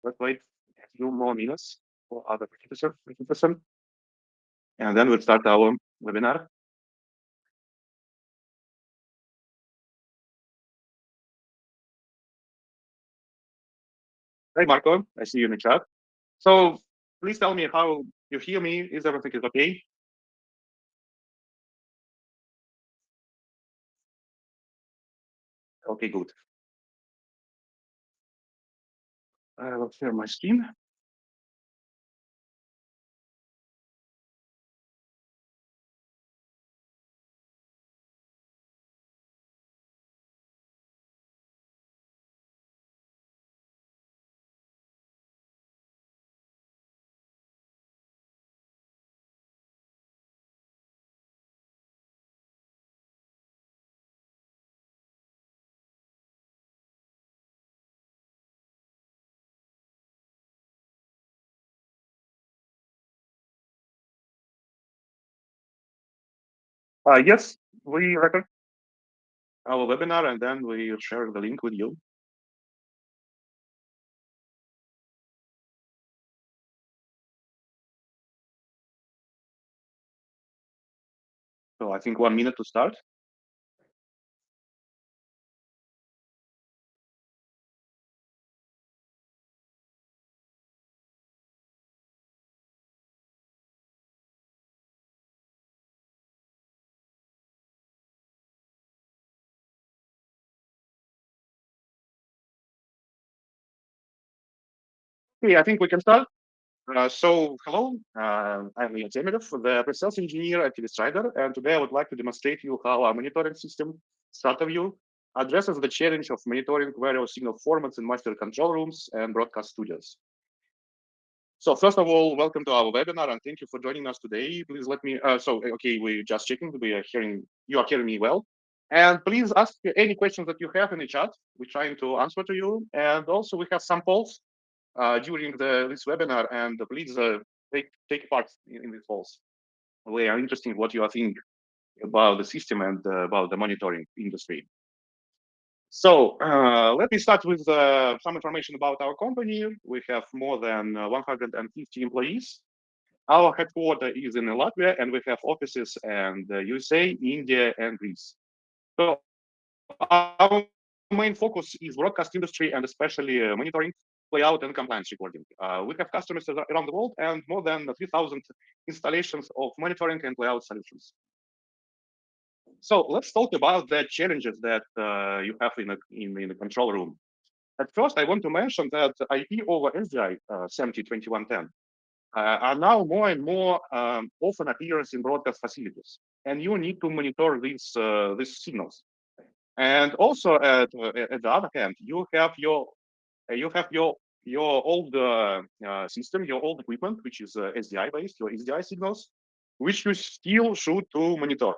Let's wait a few more minutes for other participants, and then we'll start our webinar. Hey, Marco, I see you in the chat. So please tell me how you hear me. Is everything is okay? Okay, good. I will share my screen. Yes, we record our webinar and then we share the link with you. So I think 1 minute to start. Okay, I think we can start. Hello, I'm Leon Temirov, the pre-sales engineer at Strider, and today I would like to demonstrate you how our monitoring system, StratoView, addresses the challenge of monitoring various signal formats in master control rooms and broadcast studios. So first of all, welcome to our webinar, and thank you for joining us today. Please let me, okay, we're just checking, you are hearing me well. And please ask any questions that you have in the chat. We're trying to answer to you. And also we have some polls during this webinar, and please take part in these polls. We are interested in what you are thinking about the system and about the monitoring industry. So let me start with some information about our company. We have more than 150 employees. Our headquarters is in Latvia, and we have offices in the USA, India, and Greece. So our main focus is broadcast industry and especially monitoring, layout, and compliance recording. We have customers around the world and more than 3,000 installations of monitoring and layout solutions. So let's talk about the challenges that you have in the control room. At first, I want to mention that IP over SDI 702110 are now more and more often appears in broadcast facilities, and you need to monitor these signals. And also, at the other hand, you have your old system, your old equipment, which is SDI based, your SDI signals, which you still should to monitor.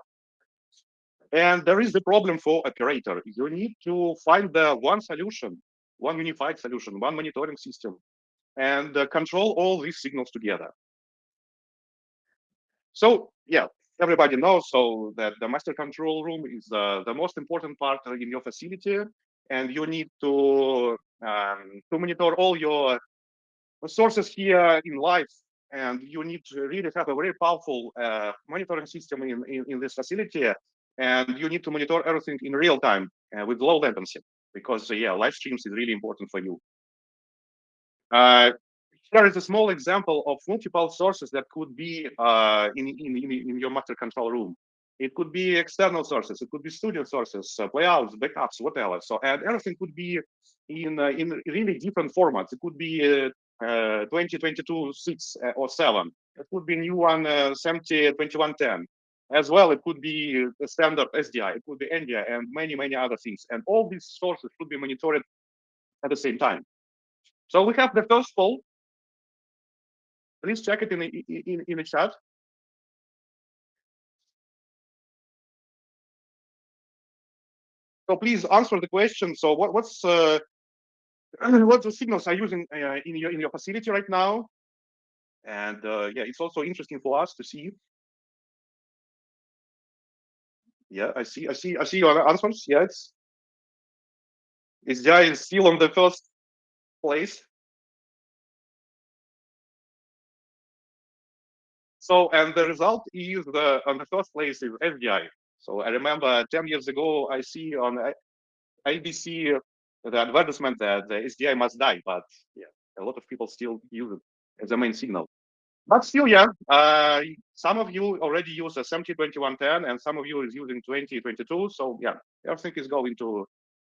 And there is the problem for operator. You need to find the one solution, one unified solution, one monitoring system, and control all these signals together. So yeah, everybody knows so that the master control room is the most important part in your facility, and you need to monitor all your sources here in live, and you need to really have a very powerful monitoring system in this facility, and you need to monitor everything in real time with low latency, because yeah, live streams is really important for you. Here is a small example of multiple sources that could be in your master control room. It could be external sources, it could be studio sources, playouts, backups, whatever. So, and everything could be in really different formats. It could be 2022 6 or 7. It could be new one 702110. As well, it could be a standard SDI, it could be NDI, and many other things. And all these sources should be monitored at the same time. So we have the first poll. Please check it in the chat. So please answer the question. So what's what the signals are using in your facility right now? And yeah, it's also interesting for us to see. Yeah, I see your answers. Yeah, it's SDI is still on the first place. So, and the result is on the first place is SDI. So I remember 10 years ago, I see on ABC the advertisement that the SDI must die, but yeah, a lot of people still use it as a main signal. But still, yeah, some of you already use a SMPTE 2110, and some of you is using 2022. So yeah, everything is going to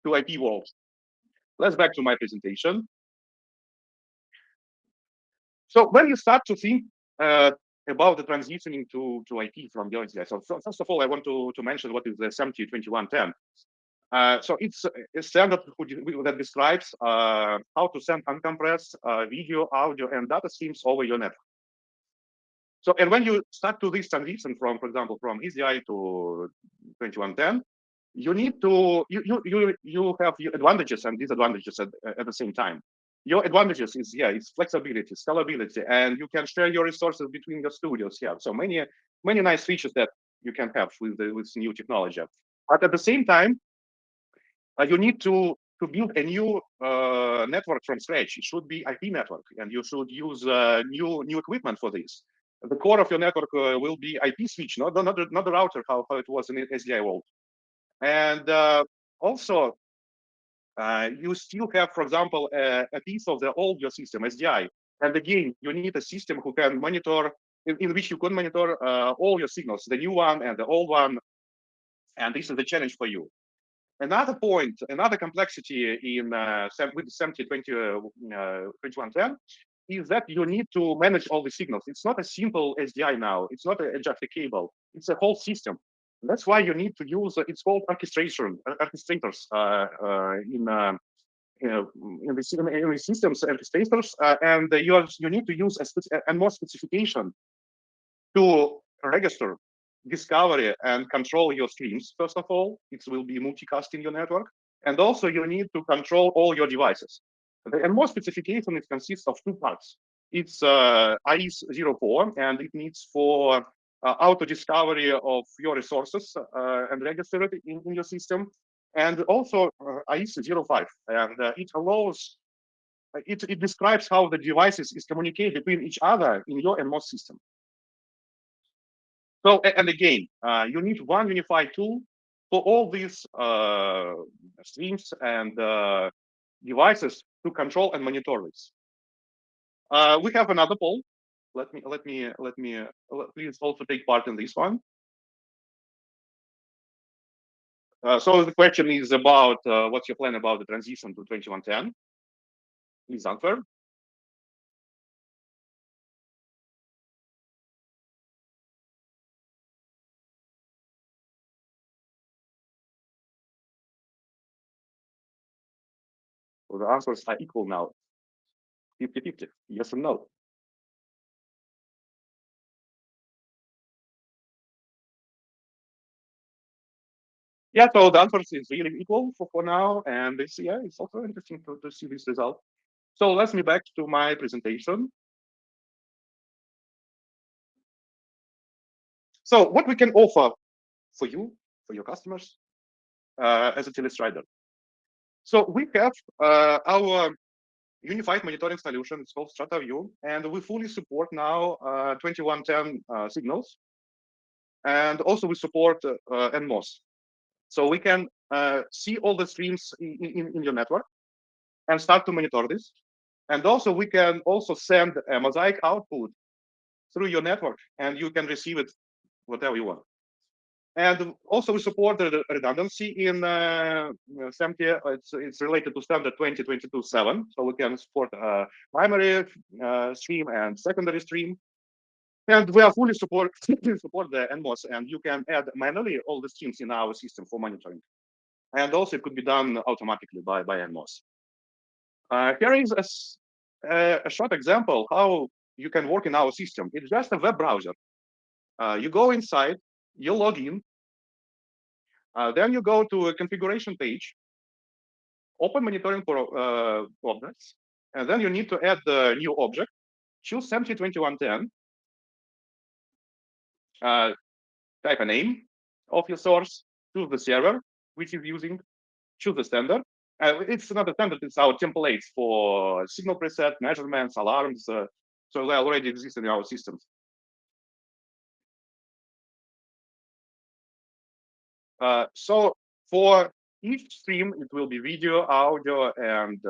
IP world. Let's back to my presentation. So when you start to think about the transitioning to IP from your SDI, so first of all, I want to mention what is the SMPTE 2110. So it's a standard that describes how to send uncompressed video, audio, and data streams over your network. So, and when you start to this transition from, for example, from ECI to 2110, you need to you have your advantages and disadvantages at the same time. Your advantages is it's flexibility, scalability, and you can share your resources between your studios. Yeah, so many nice features that you can have with new technology. But at the same time, you need to build a new network from scratch. It should be IP network, and you should use new equipment for this. The core of your network will be IP switch, not the router, how it was in SDI world. And also, you still have, for example, a piece of the old your system, SDI. And again, you need a system who can monitor, in which you can monitor all your signals, the new one and the old one. And this is the challenge for you. Another point, another complexity in with SMPTE 2110 is that you need to manage all the signals. It's not a simple SDI now. It's not just a cable. It's a whole system. That's why you need to use, it's called orchestration, orchestrators in the systems orchestrators, and you need to use a more specification to register, discovery, and control your streams. First of all, it will be multicast in your network. And also you need to control all your devices. The NMOS specification, it consists of two parts. It's IS04, and it needs for auto discovery of your resources and register it in your system. And also IS05, and it allows, it describes how the devices is communicate between each other in your NMOS system. So, and again, you need one unified tool for all these streams and devices to control and monitor this. We have another poll. Please also take part in this one. So the question is about what's your plan about the transition to 2110? Please answer. So the answers are equal now, 50-50, yes or no. Yeah, so the answers is really equal for now, and it's also interesting to see this result. So let's me back to my presentation. So what we can offer for you, for your customers, as a telestrider. So we have our unified monitoring solution. It's called StratoView, and we fully support now 2110 signals, and also we support NMOS. So we can see all the streams in your network and start to monitor this. And also we can also send a mosaic output through your network, and you can receive it whatever you want. And also we support the redundancy in SMPTE. It's related to standard 2022-7. So we can support primary stream and secondary stream. And we are fully support the NMOS, and you can add manually all the streams in our system for monitoring. And also it could be done automatically by NMOS. Here is a short example how you can work in our system. It's just a web browser. You go inside, you log in, then you go to a configuration page, open monitoring for objects, and then you need to add the new object, choose SMPTE 2110, type a name of your source, choose the server which is using, choose the standard. It's not a standard, it's our templates for signal preset, measurements, alarms. So they already exist in our systems. So for each stream, it will be video, audio, and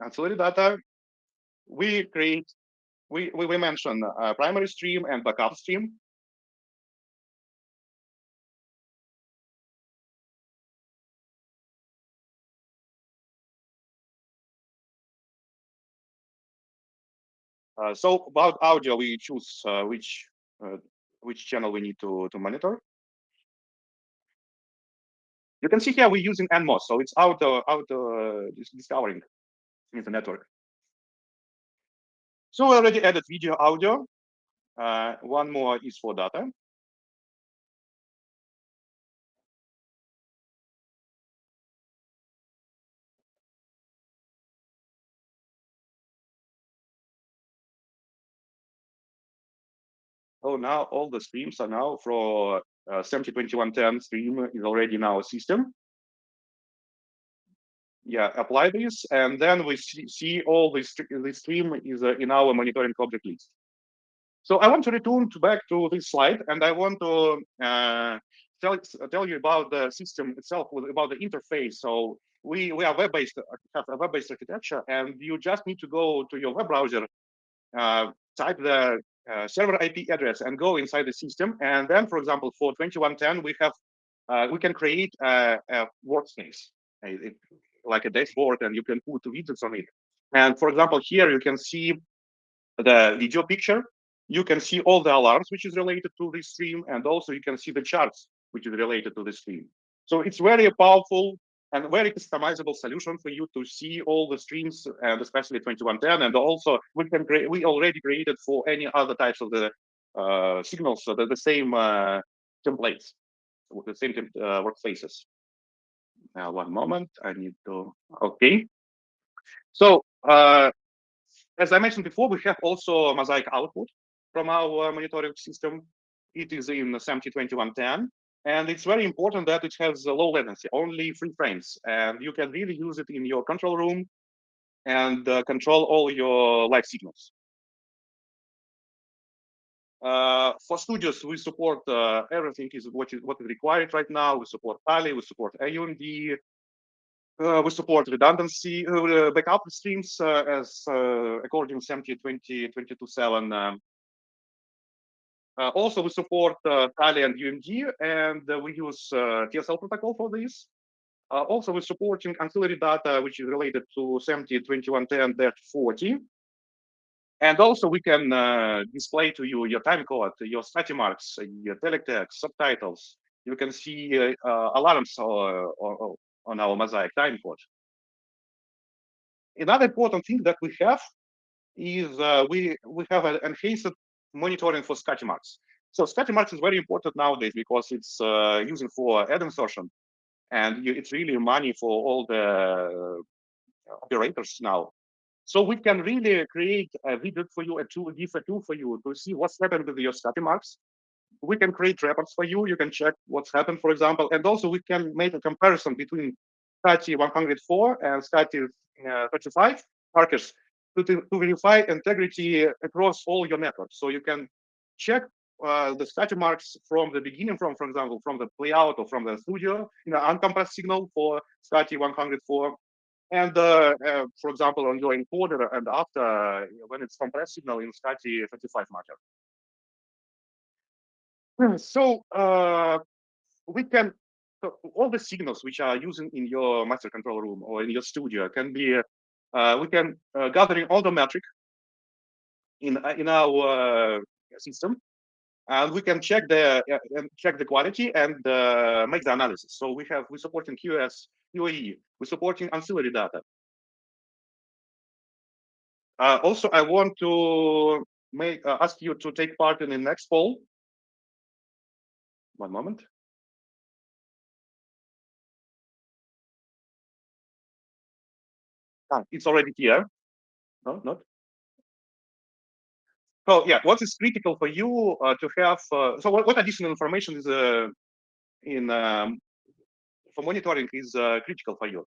ancillary data. We create, we mention primary stream and backup stream. So about audio, we choose which channel we need to monitor. You can see here we're using NMOS, so it's auto discovering in the network. So we already added video, audio. One more is for data. Oh, now all the streams are now for SMPTE 2110 stream is already in our system. Yeah, apply this, and then we see all this stream is in our monitoring object list. So I want to return back to this slide, and I want to tell you about the system itself, about the interface. So we are web-based, have a web-based architecture, and you just need to go to your web browser, type the server IP address, and go inside the system. And then, for example, for 2110, we can create a workspace, like a dashboard, and you can put widgets on it. And for example, here you can see the video picture. You can see all the alarms which is related to this stream, and also you can see the charts which is related to the stream. So it's very powerful and very customizable solution for you to see all the streams, and especially 2110. And also we already created for any other types of the signals, so the same templates, with the same workspaces. Now, one moment, I need to, okay. So as I mentioned before, we have also Mosaic output from our monitoring system. It is in SMPTE 2110, and it's very important that it has a low latency, only 3 frames, and you can really use it in your control room and control all your live signals. For studios, we support everything is what is required right now. We support Kali, we support AUMD, we support redundancy, backup streams as according to SMPTE 2022/7. Also, we support Kali and UMD, and we use TSL protocol for this. Also, we're supporting ancillary data, which is related to SMPTE 2110-40. And also, we can display to you your time code, your static marks, your teletext, subtitles. You can see alarms on our Mosaic time code. Another important thing that we have is we have an enhanced monitoring for static marks. So static marks is very important nowadays because it's using for ad insertion, and it's really money for all the operators now. So we can really create a widget for you, a tool for you to see what's happened with your static marks. We can create reports for you. You can check what's happened, for example, and also we can make a comparison between STATI 104 and STATI 35 markers to verify integrity across all your networks. So you can check the static marks from the beginning, for example, from the playout or from the studio, uncompressed signal for STATI 104, and for example, on your encoder, and after when it's compressed signal in STATI 35 marker. So we can, so all the signals which are using in your master control room or in your studio can be, we can gathering all the metric in our system, and we can check the quality and make the analysis. So we're supporting QoS, QoE, we're supporting ancillary data. Also, I want to ask you to take part in the next poll. One moment. It's already here. No, not. So yeah, what is critical for you to have? So what additional information is in for monitoring is critical for you?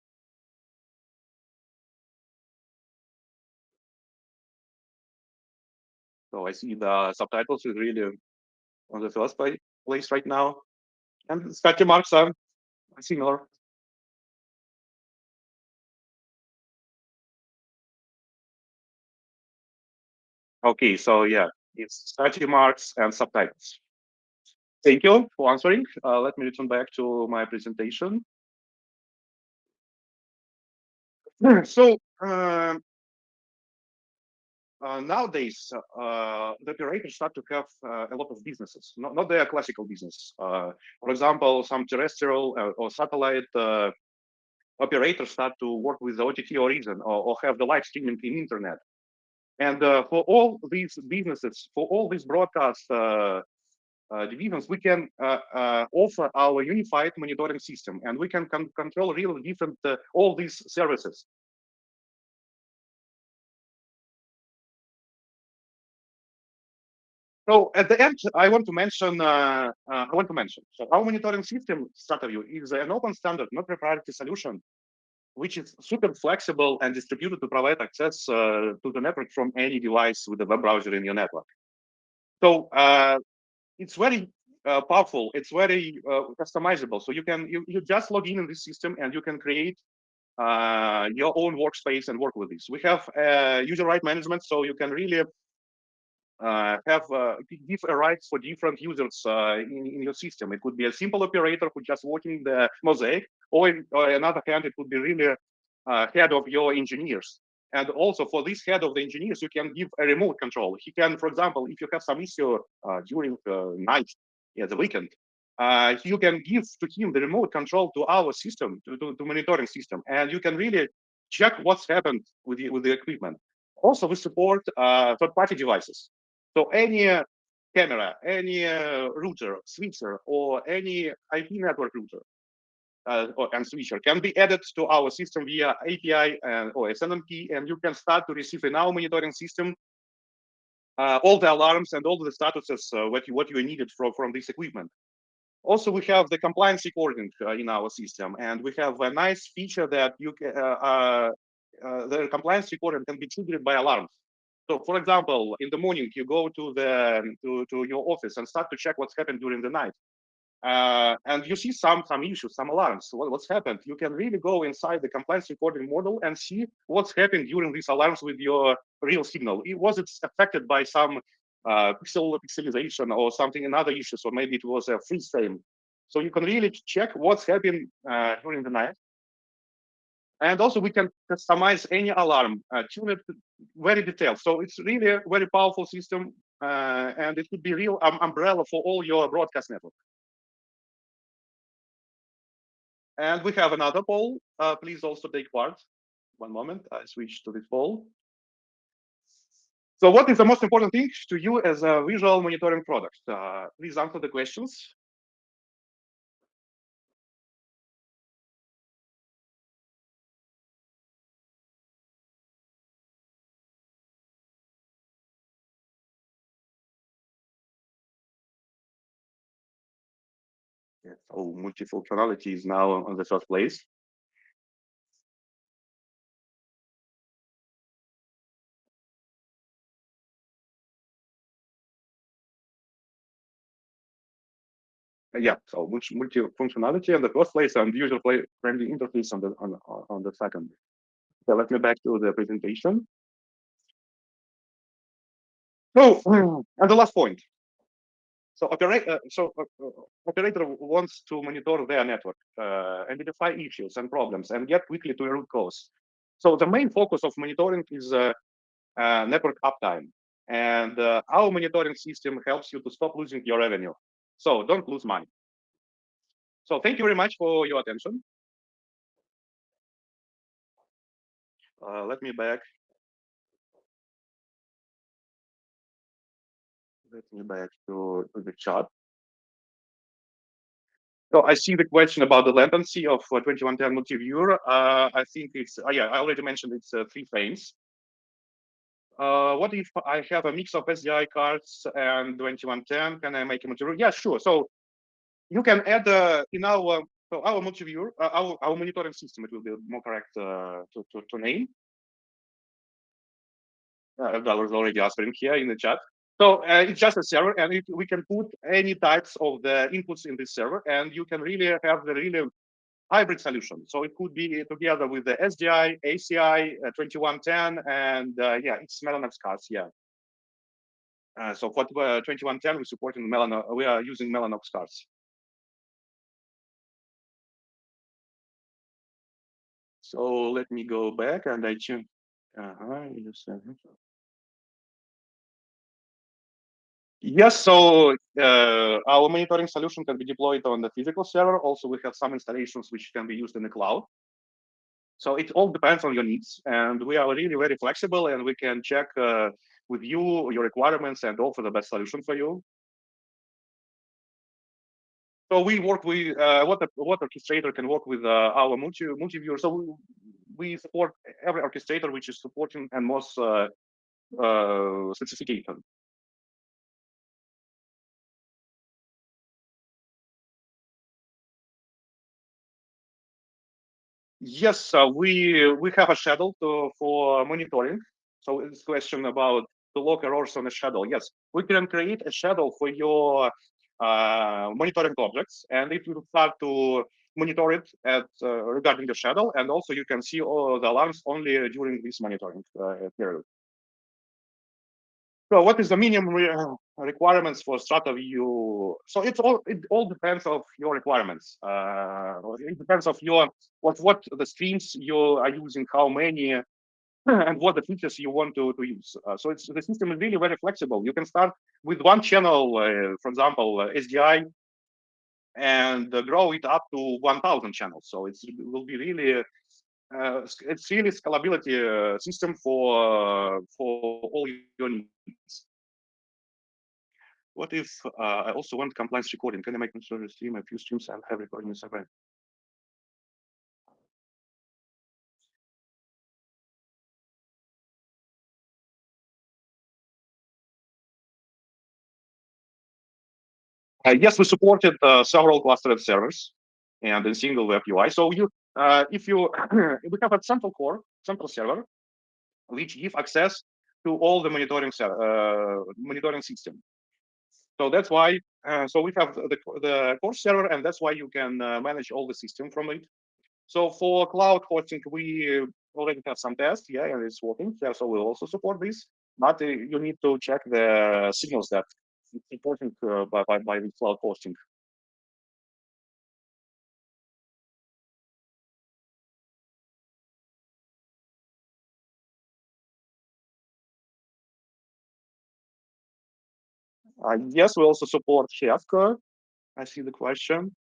So I see the subtitles is really on the first place right now. And scatter marks are similar. Okay, so yeah, it's scatter marks and subtitles. Thank you for answering. Let me return back to my presentation. So nowadays, the operators start to have a lot of businesses, not their classical business. For example, some terrestrial or satellite operators start to work with the OTT origin or have the live streaming in internet. And for all these businesses, for all these broadcast divisions, we can offer our unified monitoring system, and we can control really different all these services. So at the end, I want to mention. So our monitoring system, StratoView, is an open standard, not proprietary solution, which is super flexible and distributed to provide access to the network from any device with a web browser in your network. So it's very powerful. It's very customizable. So you just log in this system and you can create your own workspace and work with this. We have user right management, so you can really have give rights for different users in your system. It could be a simple operator who just working the mosaic, or on another hand, it could be really head of your engineers. And also for this head of the engineers, you can give a remote control. He can, for example, if you have some issue during the night, yeah, the weekend, you can give to him the remote control to our system, to monitoring system, and you can really check what's happened with the equipment. Also, we support third-party devices. So any camera, any router, switcher, or any IP network router and switcher can be added to our system via API or SNMP, and you can start to receive in our monitoring system all the alarms and all the statuses what you needed from this equipment. Also, we have the compliance recording in our system, and we have a nice feature that the compliance recording can be triggered by alarms. So, for example, in the morning you go to your office and start to check what's happened during the night, and you see some issues, some alarms. What's happened? You can really go inside the compliance recording model and see what's happened during these alarms with your real signal. Was it affected by some pixelization or something, another issues, or maybe it was a freeze frame. So you can really check what's happening during the night. And also we can customize any alarm, tune it very detailed. So it's really a very powerful system, and it could be real umbrella for all your broadcast network. And we have another poll. Please also take part. One moment, I switch to this poll. So what is the most important thing to you as a visual monitoring product? Please answer the questions. Yeah, so multifunctionality is now on the first place. Yeah, so multi-functionality on the first place and user-friendly interface on the second. So let me back to the presentation. So, and the last point. So operator wants to monitor their network, identify issues and problems, and get quickly to a root cause. So the main focus of monitoring is network uptime, and our monitoring system helps you to stop losing your revenue. So don't lose money. So thank you very much for your attention. Let me back. Let me back to the chart. So I see the question about the latency of 2110 multi-viewer. I think it's, yeah, I already mentioned it's 3 frames. What if I have a mix of SDI cards and 2110? Can I make a multi-viewer? Yeah, sure. So you can add in our multi-viewer, our monitoring system, it will be more correct to name. Dollars already answering here in the chat. So it's just a server, and we can put any types of the inputs in this server, and you can really have the really hybrid solution. So it could be together with the SDI, ACI, 2110, and yeah, it's Mellanox cards. Yeah. So for 2110, we're supporting we are using Mellanox cards. So let me go back and I choose. Yes, so our monitoring solution can be deployed on the physical server. Also, we have some installations which can be used in the cloud. So it all depends on your needs, and we are really very flexible, and we can check with you your requirements and offer the best solution for you. So we work with what orchestrator can work with our multi-viewer. So we support every orchestrator which is supporting and most specification. Yes, we have a schedule for monitoring. So it's a question about the log errors on the schedule. Yes, we can create a schedule for your monitoring objects, and it will start to monitor it at regarding the schedule, and also you can see all the alarms only during this monitoring period. So what is the minimum requirements for StratoView? So it all depends of your requirements. It depends of your what the streams you are using, how many, and what the features you want to use. So the system is really very flexible. You can start with one channel, for example, SDI, and grow it up to 1,000 channels. So it will be really it's really scalability system for all your needs. What if I also want compliance recording? Can I make sure to stream a few streams and have recording separate? Yes, we supported several clustered servers and a single web UI. So if you, we have a central server, which give access to all the monitoring system. So that's why. So we have the core server, and that's why you can manage all the system from it. So for cloud hosting, we already have some tests, yeah, and it's working. Yeah, so we'll also support this, but you need to check the signals that it's important by the cloud hosting. Yes, we also support Chefka. I see the question.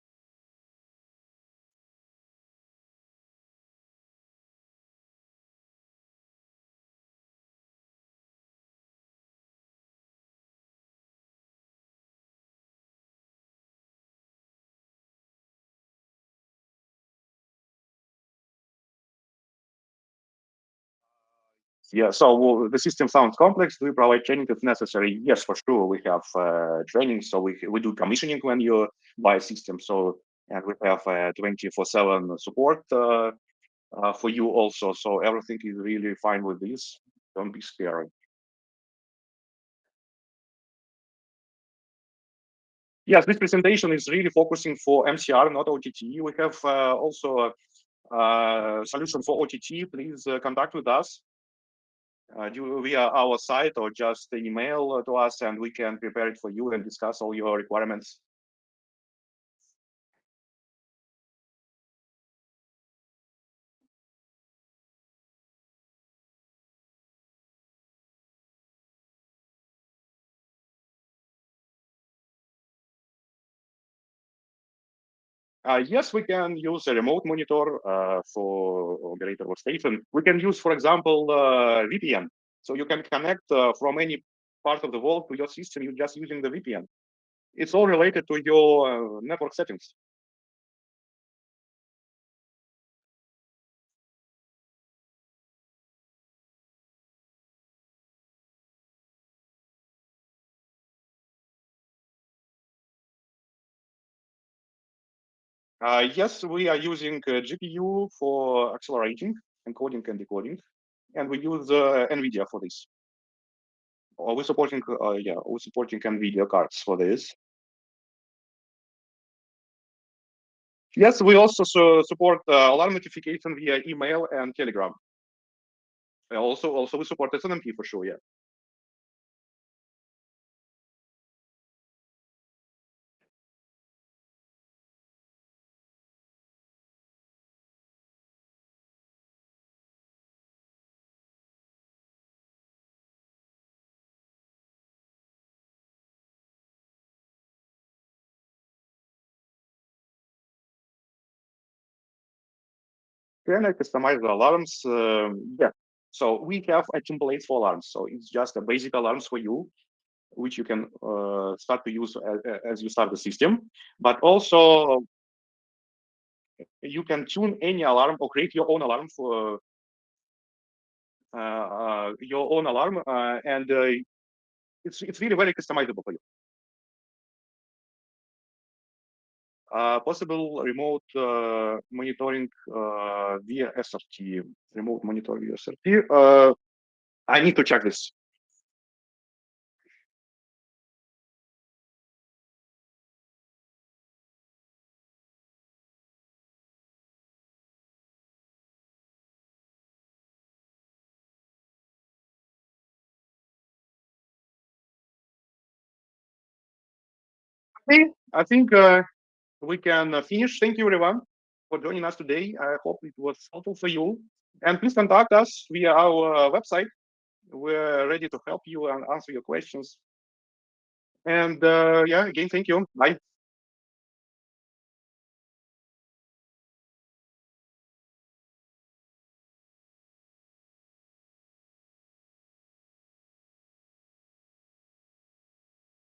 Yeah, so the system sounds complex. Do we provide training if necessary? Yes, for sure. We have training. So we do commissioning when you buy a system. So and we have 24/7 support for you also. So everything is really fine with this. Don't be scared. Yes, this presentation is really focusing for MCR, not OTT. We have also a solution for OTT. Please contact with us via our site or just email to us, and we can prepare it for you and discuss all your requirements. Yes, we can use a remote monitor for operator workstation. We can use, for example, VPN. So you can connect from any part of the world to your system. You're just using the VPN. It's all related to your network settings. Yes, we are using GPU for accelerating, encoding and decoding, and we use NVIDIA for this. we're supporting we're supporting NVIDIA cards for this. Yes, we also support alarm notification via email and Telegram. Also we support SNMP for sure. Yeah. Can I customize the alarms? Yeah. So we have a template for alarms. So it's just a basic alarms for you, which you can start to use as you start the system. But also you can tune any alarm or create your own alarm for your own alarm, and it's really very customizable for you. Possible remote monitoring via SRT, remote monitoring via SRT. I need to check this. Okay, I think we can finish. Thank you, everyone, for joining us today. I hope it was helpful for you. And please contact us via our website. We're ready to help you and answer your questions. And yeah, again, thank you. Bye.